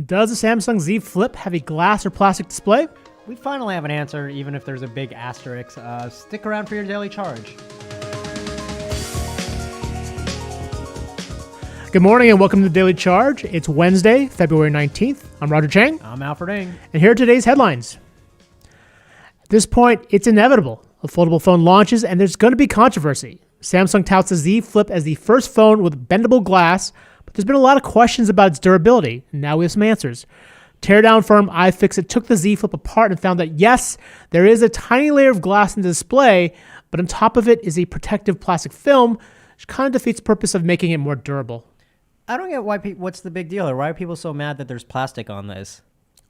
Does the Samsung Z Flip have a glass or plastic display? We finally have an answer, even if there's a big asterisk. Stick around for your daily charge. Good morning and welcome to the Daily Charge. It's Wednesday, February 19th. I'm Roger Chang. I'm Alfred Ng. And here are today's headlines. At this point, it's inevitable. A foldable phone launches and there's going to be controversy. Samsung touts the Z Flip as the first phone with bendable glass, but there's been a lot of questions about its durability, and now we have some answers. Teardown firm iFixit took the Z Flip apart and found that yes, there is a tiny layer of glass in the display, but on top of it is a protective plastic film, which kind of defeats the purpose of making it more durable. I don't get what's the big deal, or why are people so mad that there's plastic on this?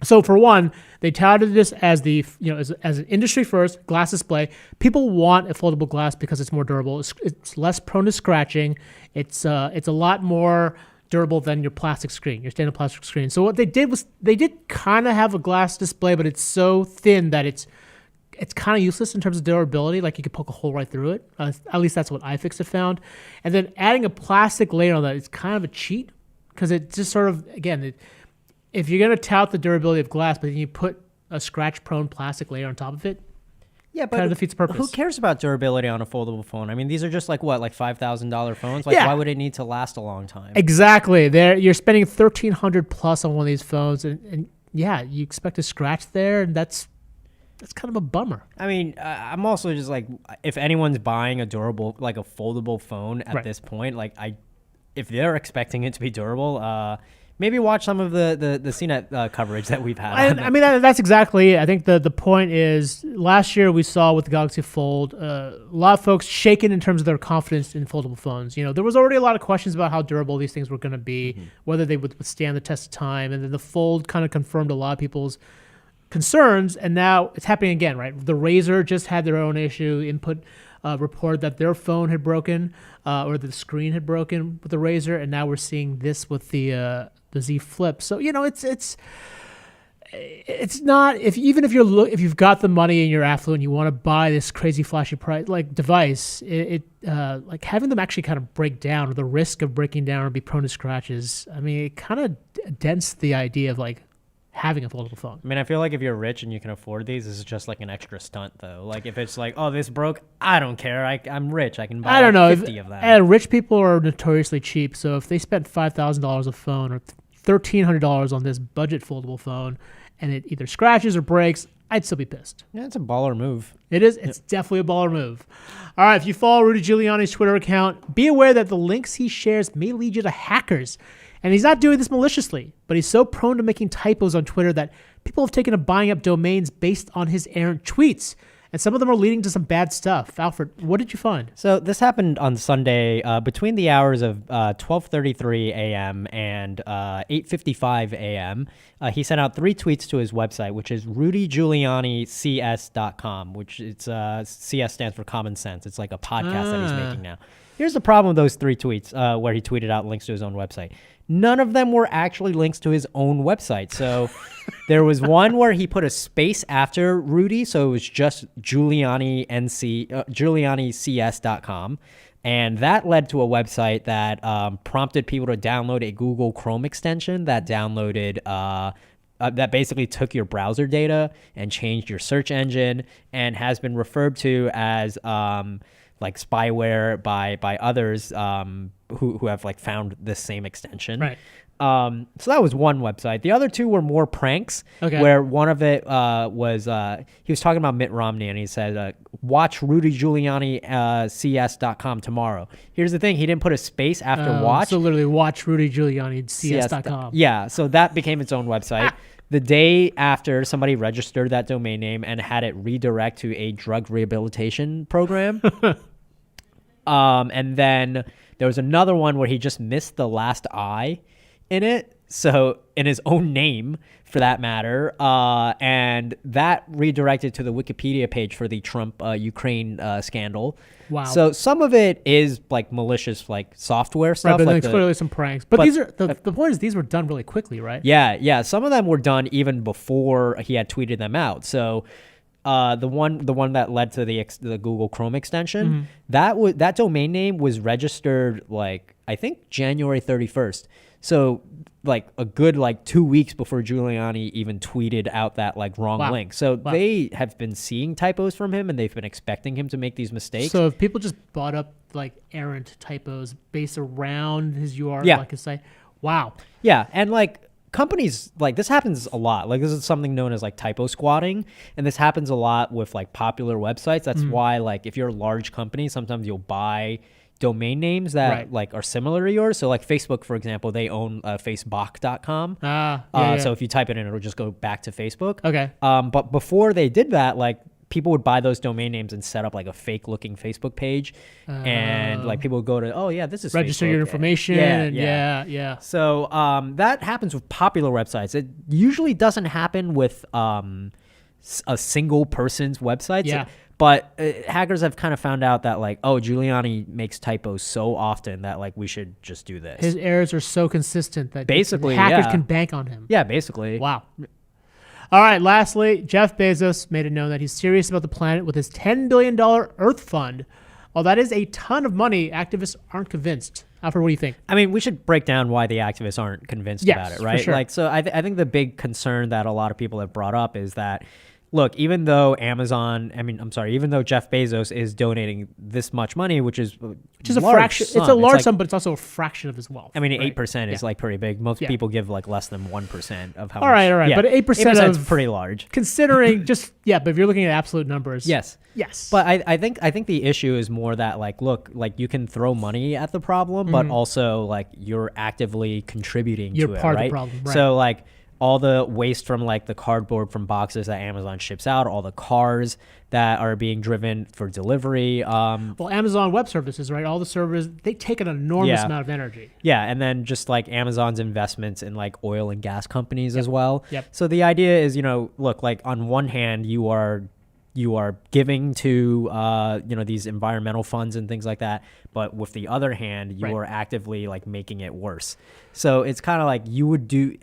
So for one, they touted this as as an industry first glass display. People want a foldable glass because it's more durable. It's less prone to scratching. It's a lot more durable than your plastic screen, your standard plastic screen. So what they did was they did kind of have a glass display, but it's so thin that it's kind of useless in terms of durability. Like you could poke a hole right through it. At least that's what iFixit found. And then adding a plastic layer on that is kind of a cheat because it just sort of, again, if you're going to tout the durability of glass, but then you put a scratch-prone plastic layer on top of it, yeah, but kind of defeats the purpose. Who cares about durability on a foldable phone? I mean, these are just like $5,000 phones? Yeah. Why would it need to last a long time? Exactly. You're spending $1,300 plus on one of these phones, and yeah, you expect a scratch there, and that's kind of a bummer. I mean, I'm also just like, if anyone's buying a durable, like a foldable phone at this point, if they're expecting it to be durable, maybe watch some of the CNET coverage that we've had. I mean, that's exactly it. I think the point is, last year we saw with the Galaxy Fold, a lot of folks shaken in terms of their confidence in foldable phones. You know, there was already a lot of questions about how durable these things were going to be, whether they would withstand the test of time, and then the Fold kind of confirmed a lot of people's concerns, and now it's happening again, right? The Razer just had their own issue. Input reported that their phone had broken, or the screen had broken with the Razer, and now we're seeing this with the Z Flip. So it's not if you've got the money and you're affluent, you want to buy this crazy flashy device. Like having them actually kind of break down, or the risk of breaking down or be prone to scratches. I mean, it kind of dents the idea of like having a foldable phone. I mean, I feel like if you're rich and you can afford these, this is just like an extra stunt, though. Like if it's like, oh, this broke, I don't care. I'm rich. I can buy 50 of that. And rich people are notoriously cheap. So if they spent $5,000 a phone or $1,300 on this budget foldable phone, and it either scratches or breaks, I'd still be pissed. Yeah, it's a baller move. It is. It's definitely a baller move. All right, if you follow Rudy Giuliani's Twitter account, be aware that the links he shares may lead you to hackers. And he's not doing this maliciously, but he's so prone to making typos on Twitter that people have taken to buying up domains based on his errant tweets. And some of them are leading to some bad stuff. Alfred, what did you find? So this happened on Sunday between the hours of 12:33 a.m. and 8:55 a.m. He sent out 3 tweets to his website, which is rudygiulianics.com, which CS stands for common sense. It's like a podcast that he's making now. Here's the problem with those 3 tweets where he tweeted out links to his own website. None of them were actually links to his own website. So there was one where he put a space after Rudy, so it was just GiulianiCS.com. And that led to a website that prompted people to download a Google Chrome extension that downloaded that basically took your browser data and changed your search engine, and has been referred to as like spyware by others who have like found this same extension. Right. So that was one website. The other 2 were more pranks. Okay. Where one of it was he was talking about Mitt Romney, and he said, watch rudygiulianics.com tomorrow. Here's the thing. He didn't put a space after watch. So literally watch rudygiulianics.com. Yeah. So that became its own website. The day after, somebody registered that domain name and had it redirect to a drug rehabilitation program. And then there was another one where he just missed the last I in it. So in his own name, for that matter. And that redirected to the Wikipedia page for the Trump Ukraine scandal. Wow. So some of it is like malicious, like software stuff. Right, but like there's clearly some pranks. But these are the point is these were done really quickly, right? Yeah. Some of them were done even before he had tweeted them out. So the one that led to the Google Chrome extension, that domain name was registered like I think January 31st. So like a good 2 weeks before Giuliani even tweeted out that wrong link. So they have been seeing typos from him and they've been expecting him to make these mistakes. So if people just bought up errant typos based around his URL, like his site, wow. Yeah, and companies this happens a lot. This is something known as typo squatting, and this happens a lot with popular websites. That's why if you're a large company, sometimes you'll buy domain names that are similar to yours. So Facebook, for example, they own facebook.com. So if you type it in, it'll just go back to Facebook. Okay. But before they did that, people would buy those domain names and set up a fake looking Facebook page, and people would go to, this is register Facebook. your information. Yeah. So that happens with popular websites. It usually doesn't happen with a single person's websites. Yeah. But hackers have kind of found out that Giuliani makes typos so often that we should just do this. His errors are so consistent that basically hackers can bank on him. Yeah, basically. Wow. All right, lastly, Jeff Bezos made it known that he's serious about the planet with his $10 billion Earth Fund. While that is a ton of money, activists aren't convinced. Alfred, what do you think? I mean, we should break down why the activists aren't convinced about it, right? For sure. So I think the big concern that a lot of people have brought up is that, look, even though even though Jeff Bezos is donating this much money, which is a fraction. It's a large sum, but it's also a fraction of his wealth. I mean, 8% is pretty big. Most people give less than 1% of how much. All right. Yeah, but 8% is pretty large. Considering but if you're looking at absolute numbers. Yes. But I think the issue is more that look, you can throw money at the problem, but also you're actively contributing to it, right? You're part of the problem, right? So all the waste from the cardboard from boxes that Amazon ships out, all the cars that are being driven for delivery. Well, Amazon Web Services, right? All the servers, they take an enormous amount of energy. Yeah, and then just Amazon's investments in oil and gas companies as well. Yep. So the idea is, look, on one hand, you are giving to these environmental funds and things like that, but with the other hand, you are actively making it worse. So it's kind of you would do.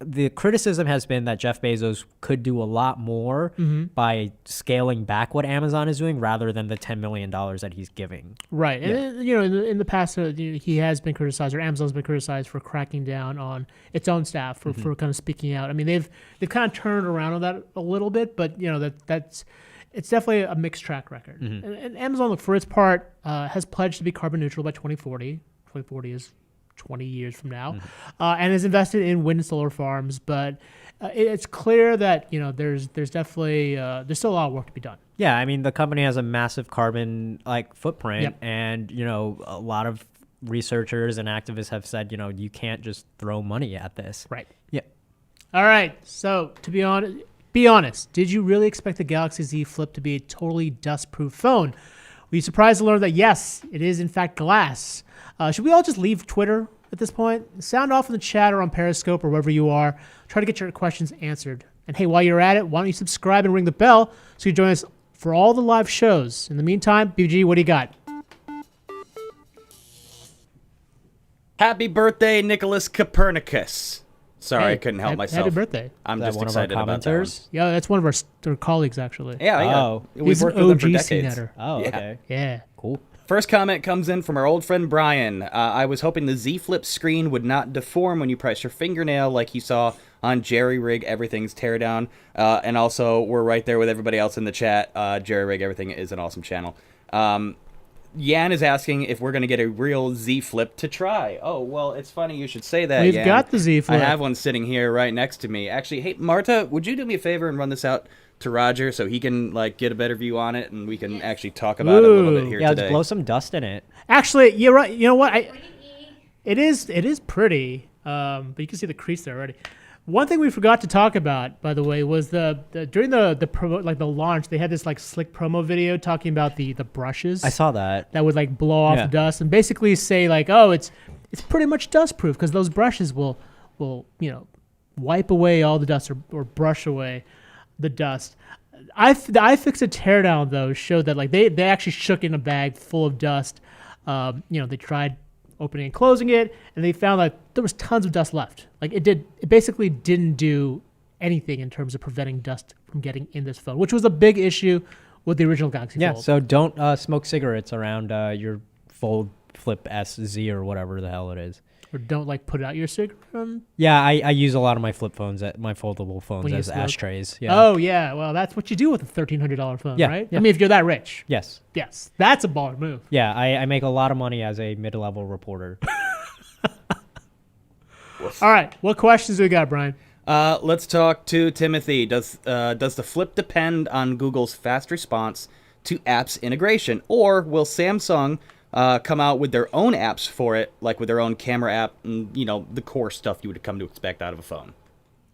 The criticism has been that Jeff Bezos could do a lot more by scaling back what Amazon is doing rather than the $10 million that he's giving. Right, and in the past, he has been criticized, or Amazon's been criticized for cracking down on its own staff for kind of speaking out. I mean, they've kind of turned around on that a little bit, but it's definitely a mixed track record. And Amazon, look, for its part, has pledged to be carbon neutral by 2040. 2040 is 20 years from now, and is invested in wind and solar farms. But it's clear that there's definitely there's still a lot of work to be done. Yeah, I mean the company has a massive carbon footprint, and a lot of researchers and activists have said you can't just throw money at this. Right. Yeah. All right. So to be honest, did you really expect the Galaxy Z Flip to be a totally dust-proof phone? Were you surprised to learn that yes, it is in fact glass? Should we all just leave Twitter at this point? Sound off in the chat or on Periscope or wherever you are. Try to get your questions answered. And hey, while you're at it, why don't you subscribe and ring the bell so you join us for all the live shows. In the meantime, BG, what do you got? Happy birthday, Nicholas Copernicus. Sorry, Hey, I couldn't help myself. Happy birthday. I'm Is that just one of our excited about that one. commenters? Yeah, that's one of our colleagues, actually. Yeah, yeah. Oh. We've He's worked an with him for OG decades. CNETer. Oh, Yeah. okay. Yeah. Cool. First comment comes in from our old friend Brian. I was hoping the Z Flip screen would not deform when you press your fingernail like you saw on Jerry Rig Everything's Teardown. And also, we're right there with everybody else in the chat. Jerry Rig Everything is an awesome channel. Yan is asking if we're going to get a real Z Flip to try. Oh, well, it's funny you should say that, We've Yan. got the Z Flip. I have one sitting here right next to me. Actually, hey, Marta, would you do me a favor and run this out to Roger so he can get a better view on it and we can actually talk about it a little bit here Yeah, today? let's blow some dust in it. Actually, you're right. You know what? It is pretty, but you can see the crease there already. One thing we forgot to talk about, by the way, was during the promo, the launch, they had this slick promo video talking about the brushes. I saw that. That would blow off Yeah. the dust and basically say oh, it's pretty much dust proof because those brushes will wipe away all the dust or brush away the dust. The iFixit teardown though showed that they actually shook in a bag full of dust. They tried opening and closing it, and they found that there was tons of dust left. It basically didn't do anything in terms of preventing dust from getting in this phone, which was a big issue with the original Galaxy Yeah, Fold. so don't smoke cigarettes around your Fold Flip SZ or whatever the hell it is. Or don't like put out your cigarette from? Yeah, I use a lot of my flip phones, my foldable phones When you as smoke? ashtrays. Yeah. Oh yeah, well that's what you do with a $1,300 phone, Yeah, right? yeah. I mean, if you're that rich, Yes. yes, that's a baller move. Yeah, I make a lot of money as a mid-level reporter. All right, what questions do we got, Brian? Let's talk to Timothy. Does the Flip depend on Google's fast response to apps integration, or will Samsung come out with their own apps for it, like with their own camera app and the core stuff you would come to expect out of a phone?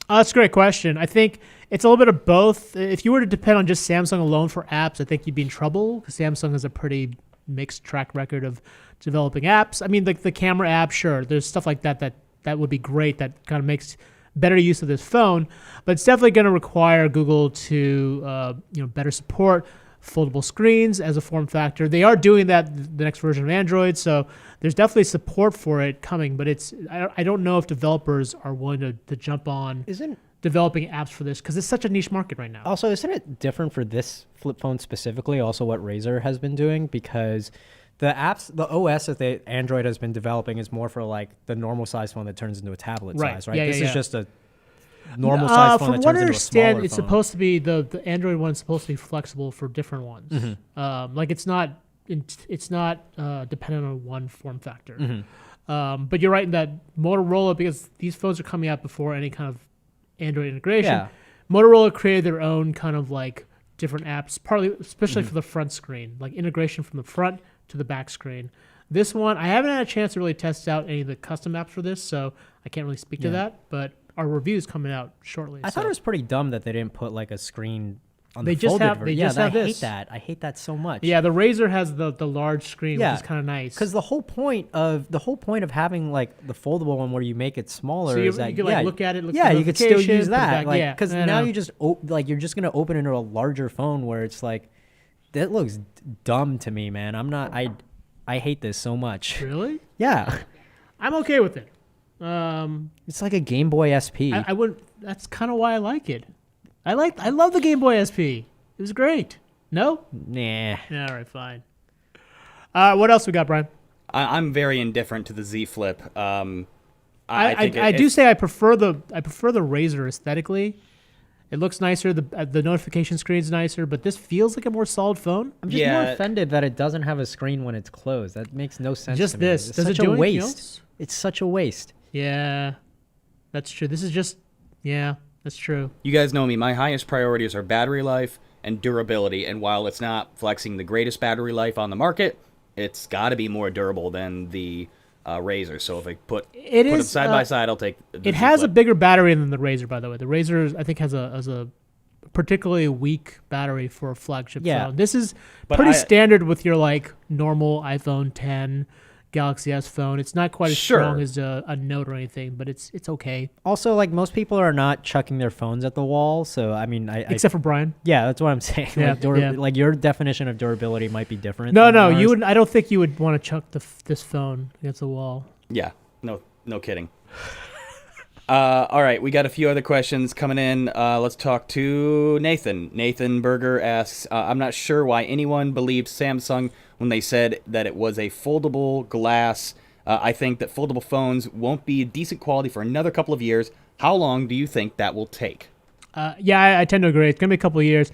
That's a great question. I think it's a little bit of both. If you were to depend on just Samsung alone for apps, I think you'd be in trouble because Samsung has a pretty mixed track record of developing apps. I mean, the camera app, sure, there's stuff like that would be great. That kind of makes better use of this phone, but it's definitely going to require Google to better support foldable screens as a form factor. They are doing that the next version of Android, so there's definitely support for it coming, but I don't know if developers are willing to jump on developing apps for this because it's such a niche market right now. Also, isn't it different for this flip phone specifically, also what Razer has been doing? Because the OS that Android has been developing is more for like the normal size phone that turns into a tablet size, right? Yeah, this yeah, is just a normal size phone that turns into a smaller phone. It's supposed to be the Android one's supposed to be flexible for different ones. Mm-hmm. Like it's not dependent on one form factor. Mm-hmm. But you're right in that Motorola, because these phones are coming out before any kind of Android integration. Yeah. Motorola created their own kind of like different apps, partly especially Mm-hmm. for the front screen, like integration from the front to the back screen. This one, I haven't had a chance to really test out any of the custom apps for this, so I can't really speak to that. But our review's coming out shortly. I thought it was pretty dumb that they didn't put like a screen on They the just folded have- version. they just have I this. hate that. I hate that so much. Yeah, the Razer has the large screen, Yeah, which is kind of nice. Because the whole point of having like the foldable one where you make it smaller So you- is that you could, like, look at it, look yeah, for you could still notifications, use put it that, back. like Yeah, because I now know. you just you're just gonna open into a larger phone where it's like that looks dumb to me, man. I hate this so much. Really? Yeah, I'm okay with it. it's like a Game Boy SP. I wouldn't. That's kind of why I like it. I love the Game Boy SP. It was great. No? Nah. All right, fine. What else we got, Brian? I'm very indifferent to the Z Flip. I I do say I prefer the Razer aesthetically. It looks nicer. The notification screen's nicer, but this feels like a more solid phone. I'm just more offended that it doesn't have a screen when it's closed. That makes no sense. Just to me. this. It's Does it such do a anything waste. else? It's such a waste. Yeah, that's true. This is just that's true. You guys know me. My highest priorities are battery life and durability. And while it's not flexing the greatest battery life on the market, it's got to be more durable than the Razer. So if I put them side by side, I'll take. The It has a Z Flip. bigger battery than the Razer, by the way. The Razer, I think, has a particularly weak battery for a flagship phone. This is pretty standard with your like normal iPhone 10, Galaxy S phone. It's not quite as strong as a Note or anything, but it's okay. Also, like most people are not chucking their phones at the wall, so I mean, Except for Brian. yeah, that's what I'm saying. Yeah, Like your definition of durability might be different. No, than you ours. would. I don't think you would want to chuck this phone against the wall. Yeah, no kidding. All right, we got a few other questions coming in. Let's talk to Nathan. Nathan Berger asks, I'm not sure why anyone believed Samsung when they said that it was a foldable glass. I think that foldable phones won't be decent quality for another couple of years. How long do you think that will take? Yeah, I tend to agree. It's gonna be a couple of years.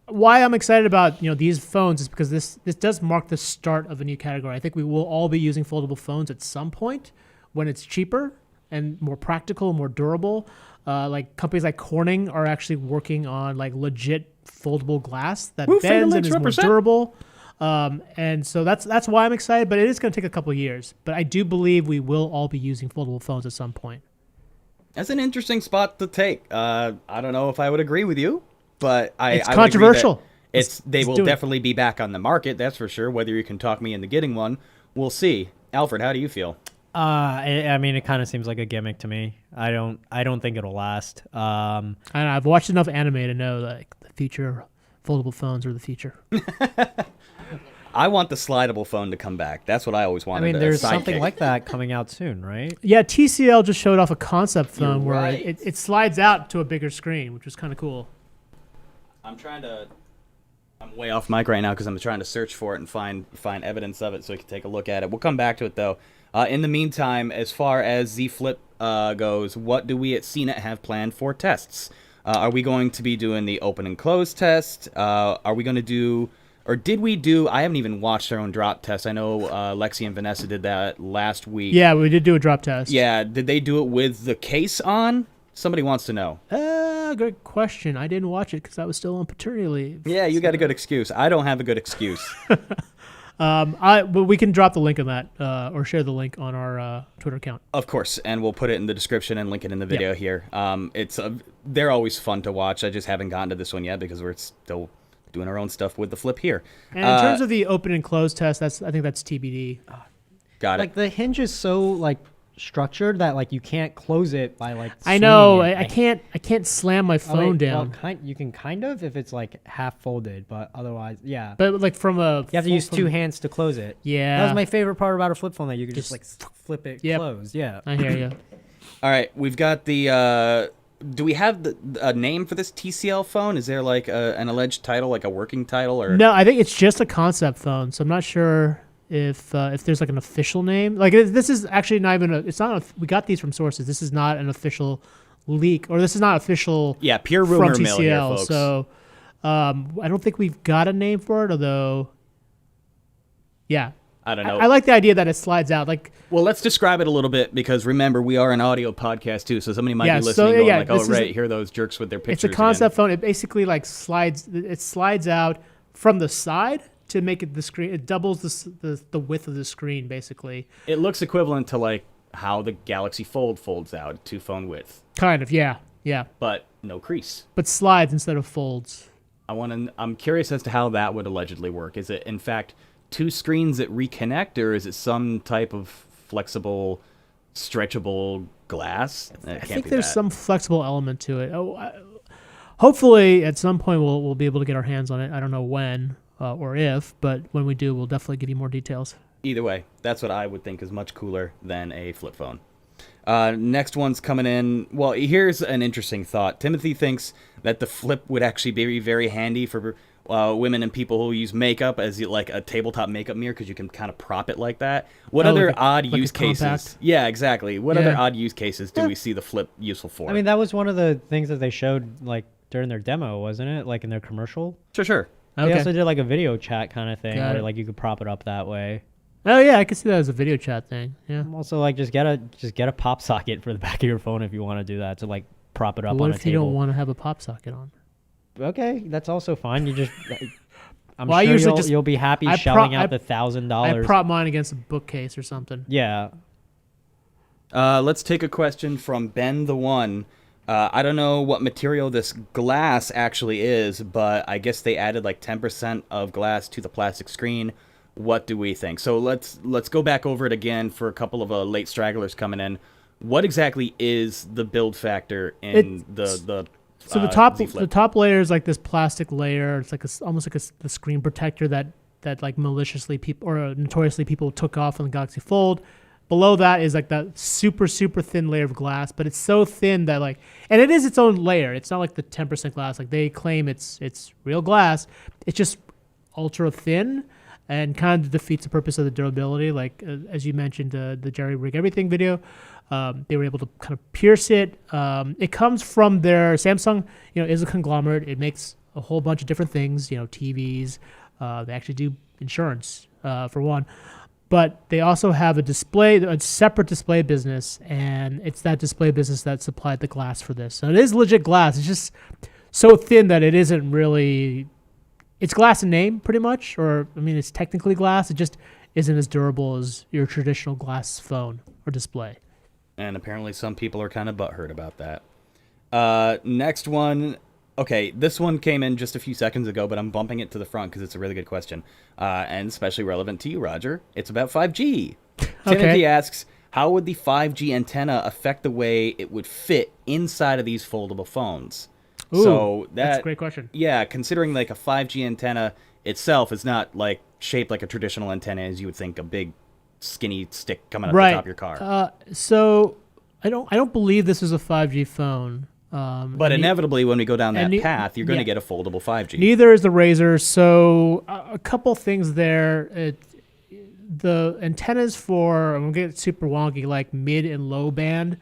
Why I'm excited about these phones is because this does mark the start of a new category. I think we will all be using foldable phones at some point when it's cheaper and more practical, more durable. Like companies like Corning are actually working on like legit foldable glass that bends and is more durable. And so that's why I'm excited. But it is going to take a couple of years. But I do believe we will all be using foldable phones at some point. That's an interesting spot to take. I don't know if I would agree with you, but It's I would agree controversial. that they will do it. definitely be back on the market. That's for sure. Whether you can talk me into getting one, we'll see. Alfred, how do you feel? I mean, it kind of seems like a gimmick to me. I don't think it'll last. I've watched enough anime to know that like, the future foldable phones are the future. I want the slidable phone to come back. That's what I always wanted. I mean, there's a sidekick. something like that coming out soon, right? Yeah, TCL just showed off a concept phone You're where right. it slides out to a bigger screen, which was kind of cool. I'm way off mic right now because I'm trying to search for it and find evidence of it so we can take a look at it. We'll come back to it though. In the meantime, as far as Z Flip goes, what do we at CNET have planned for tests? Are we going to be doing the open and close test? Are we going to do, or did we do, I haven't even watched our own drop test. I know Lexi and Vanessa did that last week. Yeah, we did do a drop test. Yeah, did they do it with the case on? Somebody wants to know. Good question. I didn't watch it because I was still on paternity leave. Yeah, you got a good excuse. I don't have a good excuse. But we can drop the link on that or share the link on our Twitter account. Of course, and we'll put it in the description and link it in the video here. They're always fun to watch. I just haven't gotten to this one yet because we're still doing our own stuff with the Flip here. And in terms of the open and close test, I think that's TBD. Got it. Like the hinge is so like structured that like you can't close it by like. I know. swinging it. I can't slam my phone down. Well, you can kind of if it's like half folded, but otherwise, yeah. But like from a. You have to use two hands to close it. Yeah. That was my favorite part about a flip phone, that you could just like flip it Yep. closed. Yeah. I hear you. All right, we've got the. Do we have a name for this TCL phone? Is there like an alleged title, like a working title, or No, I think it's just a concept phone, so I'm not sure if there's like an official name. Like this is actually not even it's not. We got these from sources. This is not an official leak, or this is not official. Yeah, pure rumor from mill here, TCL. folks. So I don't think we've got a name for it, although. Yeah. I don't know. I like the idea that it slides out. Like, Well, let's describe it a little bit because remember we are an audio podcast too, so somebody might Yeah, be so, listening going yeah, like, "Oh, this is right, here are those jerks with their pictures." it's a concept phone. It basically like slides. It slides out from the side to make it the screen. It doubles the width of the screen basically. It looks equivalent to like how the Galaxy Fold folds out to phone width, Kind of. Yeah. Yeah. but no crease. But slides instead of folds. I'm curious as to how that would allegedly work. Is it in fact two screens that reconnect, or is it some type of flexible, stretchable glass? I think there's some flexible element to it. Hopefully, at some point, we'll be able to get our hands on it. I don't know when or if, but when we do, we'll definitely give you more details. Either way, that's what I would think is much cooler than a flip phone. Next one's coming in. Well, here's an interesting thought. Timothy thinks that the Flip would actually be very handy for women and people who use makeup as like a tabletop makeup mirror because you can kind of prop it like that. What other like odd like a use cases? compact? Yeah, exactly. What Yeah. other odd use cases do we see the Flip useful for? I mean, that was one of the things that they showed like during their demo, wasn't it? Like in their commercial. sure. They Okay. also did like a video chat kind of thing Got where it. like you could prop it up that way. Oh yeah, I can see that as a video chat thing. Yeah. Also, like just get a pop socket for the back of your phone if you want to do that to like prop it up What on a if you don't table. want to have a pop socket on? Okay, that's also fine. You just, I'm Well, I sure usually just- you'll be happy I shelling pro- out I- the $1,000. I prop mine against a bookcase or something. Yeah, Let's take a question from Ben the One. I don't know what material this glass actually is, but I guess they added like 10% of glass to the plastic screen. What do we think? So let's go back over it again for a couple of late stragglers coming in. What exactly is the build factor in the So the Z Flip? top layer is like this plastic layer. It's like almost like the screen protector that like maliciously people or notoriously people took off on the Galaxy Fold. Below that is like that super thin layer of glass, but it's so thin that like, and it is its own layer. It's not like the 10% glass. Like they claim it's real glass. It's just ultra thin and kind of defeats the purpose of the durability. Like as you mentioned, the Jerry Rig Everything video, they were able to kind of pierce it. It comes from their Samsung, is a conglomerate. It makes a whole bunch of different things, TVs. They actually do insurance for one. But they also have a separate display business, and it's that display business that supplied the glass for this. So it is legit glass. It's just so thin that it isn't really. It's glass in name, pretty much, it's technically glass. It just isn't as durable as your traditional glass phone or display. And apparently some people are kind of butthurt about that. Next one. Okay, this one came in just a few seconds ago, but I'm bumping it to the front because it's a really good question. And especially relevant to you, Roger. It's about 5G. Timothy asks, how would the 5G antenna affect the way it would fit inside of these foldable phones? Ooh, So that's a great question. Yeah, considering like a 5G antenna itself is not like shaped like a traditional antenna as you would think, a big skinny stick coming out the top of your car. So I don't believe this is a 5G phone. But inevitably, when we go down that path, you're going to get a foldable 5G. Neither is the Razr. So a couple things there. the antennas for, I'm gonna get super wonky, like mid and low band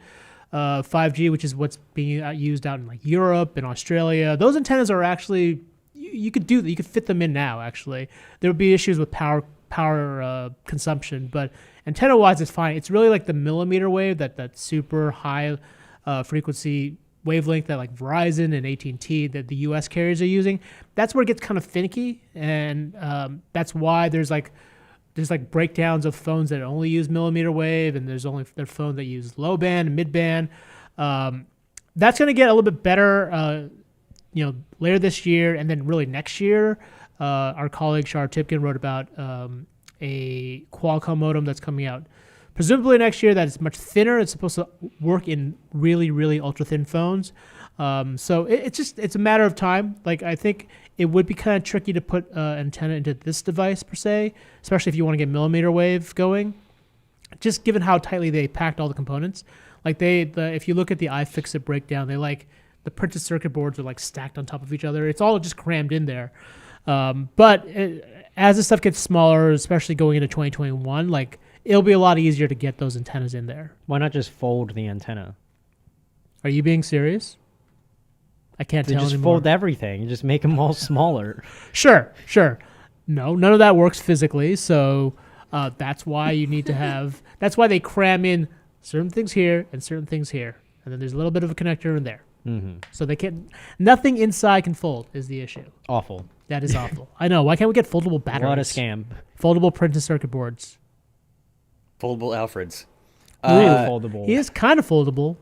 5G, which is what's being used out in like Europe and Australia. Those antennas are actually, you could do that. You could fit them in now. Actually, there would be issues with power consumption, but antenna wise, it's fine. It's really like the millimeter wave, that super high frequency wavelength that like Verizon and AT&T that the US carriers are using. That's where it gets kind of finicky, and that's why there's like breakdowns of phones that only use millimeter wave, and there are phones that use low band and mid band. That's going to get a little bit better, later this year, and then really next year. Our colleague Shar Tipkin wrote about a Qualcomm modem that's coming out presumably next year that is much thinner. It's supposed to work in really, really ultra thin phones. So it's a matter of time. Like, I think it would be kind of tricky to put antenna into this device per se, especially if you want to get millimeter wave going, just given how tightly they packed all the components. Like if you look at the iFixit breakdown, the printed circuit boards are like stacked on top of each other. It's all just crammed in there. But as the stuff gets smaller, especially going into 2021, like it'll be a lot easier to get those antennas in there. Why not just fold the antenna? Are you being serious? I can't tell just anymore. Fold everything. You just make them all smaller. Sure. No, none of that works physically. So that's why you need to have. That's why they cram in certain things here and certain things here, and then there's a little bit of a connector in there. Mm-hmm. So they can't. Nothing inside can fold is the issue. Awful. That is awful. I know. Why can't we get foldable batteries? What a scam. Foldable printed circuit boards. Foldable Alfreds. Really foldable. He is kind of foldable.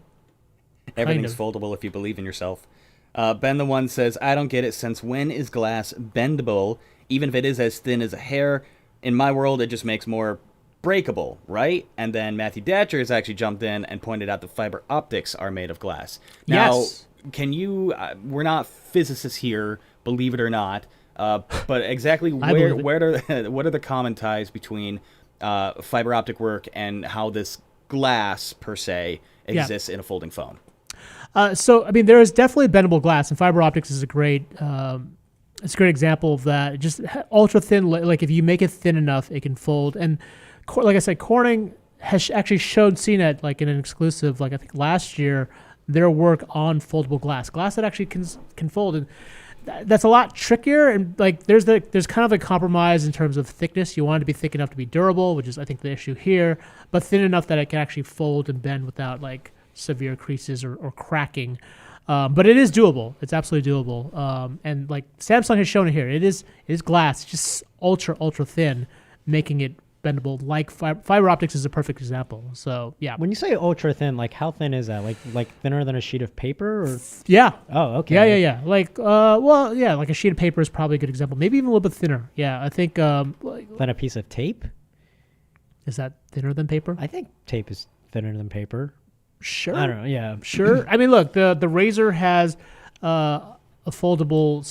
Everything's foldable if you believe in yourself. Ben the One says, I don't get it. Since when is glass bendable? Even if it is as thin as a hair, in my world, it just makes more breakable, right? And then Matthew Datcher has actually jumped in and pointed out the fiber optics are made of glass. Now, Yes. Can you, we're not physicists here, believe it or not, but exactly what are the common ties between fiber optic work and how this glass, per se, exists in a folding phone? So, I mean, there is definitely bendable glass, and fiber optics is a great example of that. Just ultra thin, like if you make it thin enough, it can fold. And like I said, Corning has actually showed CNET, like in an exclusive, like I think last year, their work on foldable glass that actually can fold. And that's a lot trickier. And like there's kind of a compromise in terms of thickness. You want it to be thick enough to be durable, which is I think the issue here, but thin enough that it can actually fold and bend without like severe creases or cracking. But it is doable. It's absolutely doable. And like Samsung has shown it here, it is glass, just ultra thin, making it bendable. Like fiber optics is a perfect example. So yeah. When you say ultra thin, like how thin is that? Like thinner than a sheet of paper? Or? Yeah. Oh, okay. Yeah. Like like a sheet of paper is probably a good example. Maybe even a little bit thinner. Yeah, I think. Than a piece of tape? Is that thinner than paper? I think tape is thinner than paper. Sure. I don't know. Yeah. Sure. I mean, look, the Razer has a foldable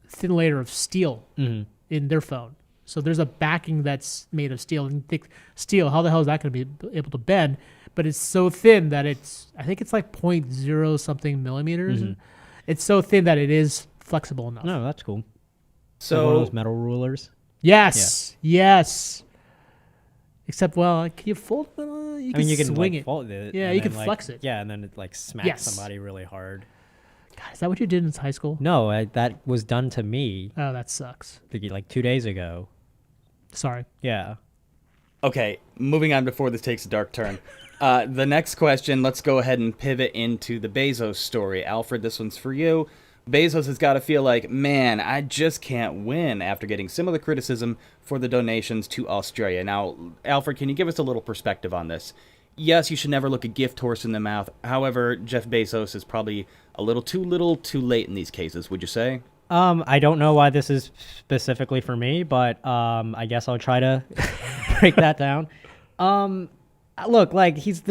thin layer of steel in their phone. So there's a backing that's made of steel. And thick steel, how the hell is that going to be able to bend? But it's so thin that I think it's like 0.0 something millimeters. Mm-hmm. It's so thin that it is flexible enough. No, that's cool. So like one of those metal rulers. Yes. Except, well, can you fold it? You can swing it. Fold it. Yeah, you can flex it. Yeah, and then it like smacks somebody really hard. God, is that what you did in high school? No, that was done to me. Oh, that sucks. Like 2 days ago. Sorry. Yeah. Okay, moving on before this takes a dark turn. The next question, let's go ahead and pivot into the Bezos story. Alfred, this one's for you. Bezos has got to feel like, man, I just can't win after getting similar criticism for the donations to Australia. Now, Alfred, can you give us a little perspective on this? Yes, you should never look a gift horse in the mouth. However, Jeff Bezos is probably a little too late in these cases, would you say? I don't know why this is specifically for me, but I guess I'll try to break that down. Look, like he's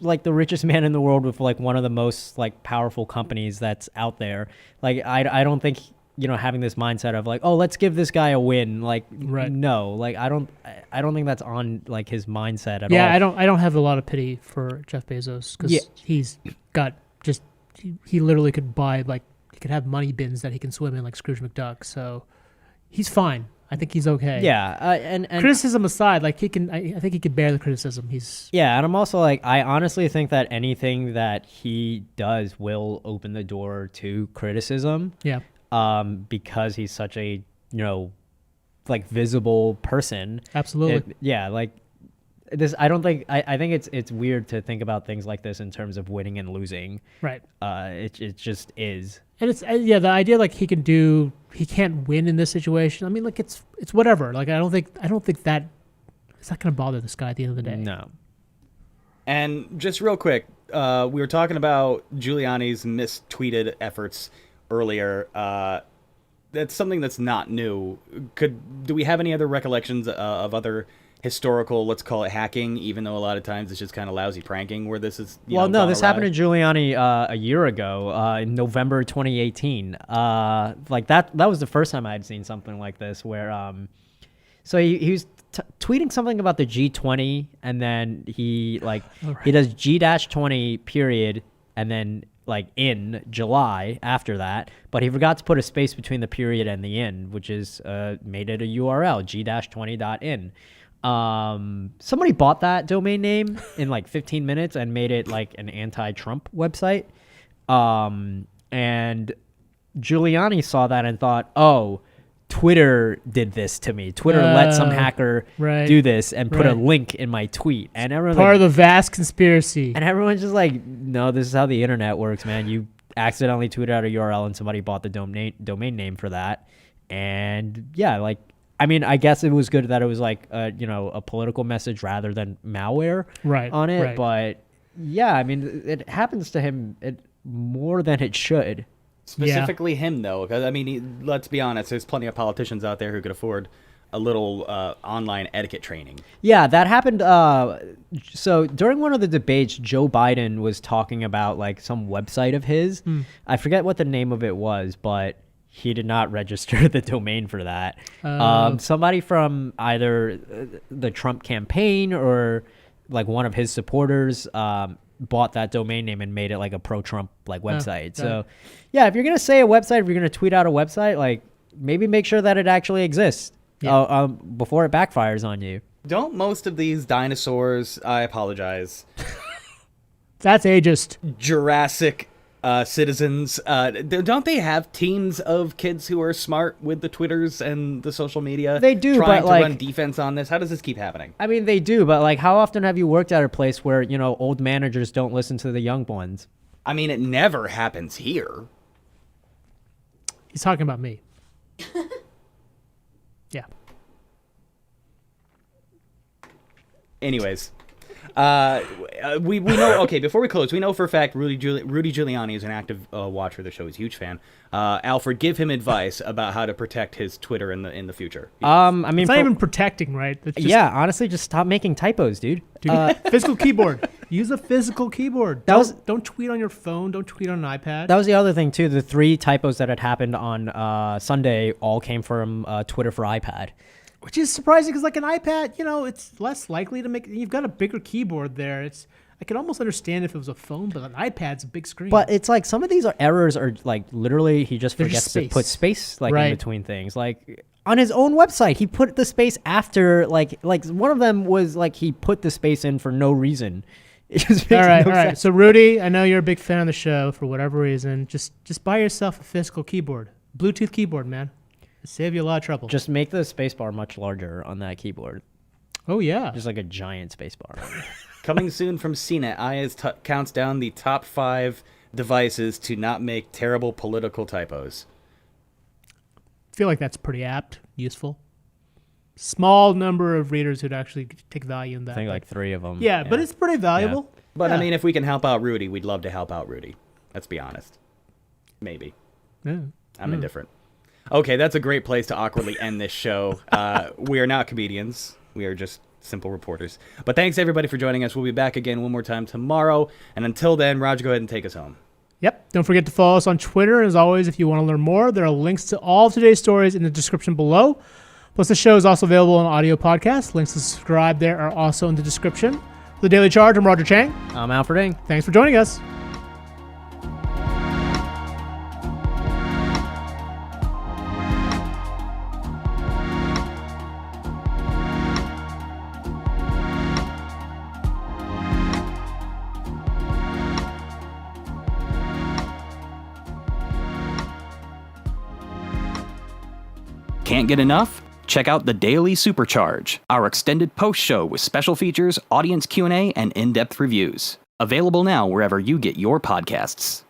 like the richest man in the world with like one of the most like powerful companies that's out there. Like I don't think having this mindset of like, oh, let's give this guy a win. Like right. No, like I don't think that's on like his mindset at all. Yeah, I don't have a lot of pity for Jeff Bezos because he's got he literally could buy like he could have money bins that he can swim in like Scrooge McDuck. So he's fine. I think he's okay. Yeah, and Criticism aside, like he can, I think he could bear the criticism. He's yeah, and I'm also like, I honestly think that anything that he does will open the door to criticism. yeah. Because he's such a like visible person. Absolutely. Like this. I don't think. I think it's weird to think about things like this in terms of winning and losing. Right. It just is. And it's the idea like he can't win in this situation. I mean, like it's whatever. Like I don't think that it's not going to bother this guy at the end of the day. No. And just real quick, we were talking about Giuliani's mistweeted efforts earlier. That's something that's not new. Do we have any other recollections of other historical, let's call it hacking, even though a lot of times it's just kind of lousy pranking where this is this happened to Giuliani a year ago in November 2018. Like that was the first time I'd seen something like this where so he was tweeting something about the G20 and then he he does G-20 period and then like in July after that, but he forgot to put a space between the period and the in, which is made it a URL, g-20.in. Somebody bought that domain name in like 15 minutes and made it like an anti-Trump website. And Giuliani saw that and thought, oh, Twitter did this to me. Twitter let some hacker do this and put a link in my tweet. And everyone part of the vast conspiracy. And everyone's just like, no, this is how the internet works, man. You accidentally tweeted out a URL and somebody bought the domain name for that. And yeah, like, I mean, I guess it was good that it was like, a political message rather than malware on it. Right. But yeah, I mean, it happens to him more than it should. Specifically him, though, because, I mean, let's be honest, there's plenty of politicians out there who could afford a little online etiquette training. Yeah, that happened. So during one of the debates, Joe Biden was talking about, like, some website of his. I forget what the name of it was, but he did not register the domain for that. Somebody from either the Trump campaign or, like, one of his supporters bought that domain name and made it like a pro-Trump like website. So yeah, if you're gonna say a website, if you're gonna tweet out a website, like maybe make sure that it actually exists before it backfires on you. Don't most of these dinosaurs, I apologize, That's ageist. Jurassic citizens, don't they have teams of kids who are smart with the Twitters and the social media? They do, trying but to like, run defense on this. How does this keep happening? I mean, they do, but like, how often have you worked at a place where old managers don't listen to the young ones? I mean, it never happens here. He's talking about me. Yeah. Anyways. We know, okay, before we close, we know for a fact Rudy Giuliani is an active watcher of the show. He's a huge fan. Alfred, give him advice about how to protect his Twitter in the future. I mean, it's not even protecting, right? It's just, honestly, just stop making typos, dude. Physical keyboard. Use a physical keyboard. Don't tweet on your phone. Don't tweet on an iPad. That was the other thing too. The 3 typos that had happened on Sunday all came from Twitter for iPad. Which is surprising because, like, an iPad, it's less likely to make. You've got a bigger keyboard there. I could almost understand if it was a phone, but an iPad's a big screen. But it's like some of these errors are like literally he just forgets to put space in between things. Like on his own website, he put the space after like one of them was like he put the space in for no reason. It just makes all right. sense. So Rudy, I know you're a big fan of the show for whatever reason. Just buy yourself a physical keyboard, Bluetooth keyboard, man. Save you a lot of trouble. Just make the spacebar much larger on that keyboard. Oh, yeah. Just like a giant spacebar. Coming soon from CNET, IAS counts down the top 5 devices to not make terrible political typos. I feel like that's pretty apt, useful. Small number of readers who'd actually take value in that. I think like 3 of them. Yeah, but it's pretty valuable. Yeah. But I mean, if we can help out Rudy, we'd love to help out Rudy. Let's be honest. Maybe. Yeah. I'm indifferent. Okay, that's a great place to awkwardly end this show. We are not comedians. We are just simple reporters. But thanks, everybody, for joining us. We'll be back again one more time tomorrow. And until then, Roger, go ahead and take us home. Yep. Don't forget to follow us on Twitter. As always, if you want to learn more, there are links to all of today's stories in the description below. Plus, the show is also available on audio podcast. Links to subscribe there are also in the description. For The Daily Charge, I'm Roger Chang. I'm Alfred Ng. Thanks for joining us. Can't get enough? Check out the Daily Supercharge, our extended post show with special features, audience Q&A, and in-depth reviews. Available now wherever you get your podcasts.